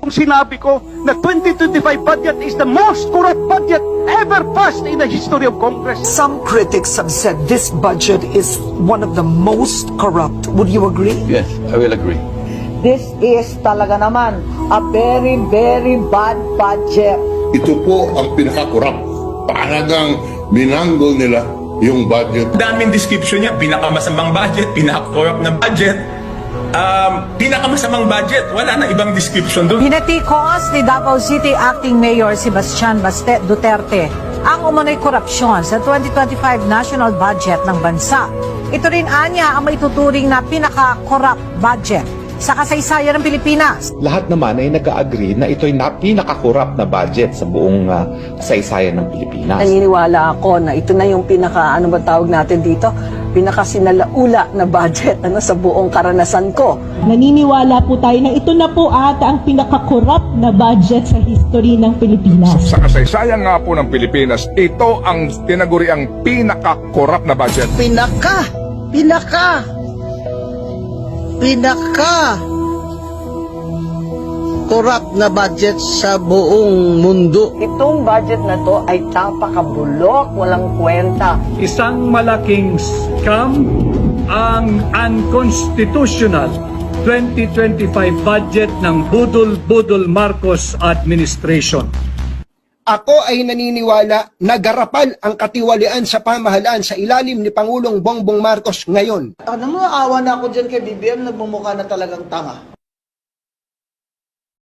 Kung sinabi ko na 2025 budget is the most corrupt budget ever passed in the history of Congress. Some critics have said this budget is one of the most corrupt. Would you agree? Yes, I will agree. This is talaga naman a very, very bad budget. Ito po ang pinaka-corrupt. Talagang binanggol nila yung budget. Daming description niya, pinakamasamang budget, pinaka-corrupt na budget, pinakamasamang budget, wala na ibang description doon. Pinatikos ni Davao City Acting Mayor Sebastian Duterte ang umano'y korupsyon sa 2025 national budget ng bansa. Ito rin anya ang maituturing na pinaka-corrupt budget sa kasaysayan ng Pilipinas. Lahat naman ay nag-agree na ito'y pinaka-corrupt na budget sa buong kasaysayan ng Pilipinas. Naniniwala ako na ito na yung pinaka, ano ba tawag natin dito? Pinaka-sinalaula na budget sa buong karanasan ko. Naniniwala po tayo na ito na po ata ang pinaka-corrupt na budget sa history ng Pilipinas. Sa kasaysayan nga po ng Pilipinas, ito ang tinaguriang pinaka-corrupt na budget. Pinaka corrupt na budget sa buong mundo. Itong budget na to ay tapakabulok, walang kwenta. Isang malaking scam ang unconstitutional 2025 budget ng Budol Marcos administration. Ako ay naniniwala na garapal ang katiwalian sa pamahalaan sa ilalim ni Pangulong Bongbong Marcos ngayon. Alam mo, awa na ako dyan kay BBM, nagmumukha na talagang tanga.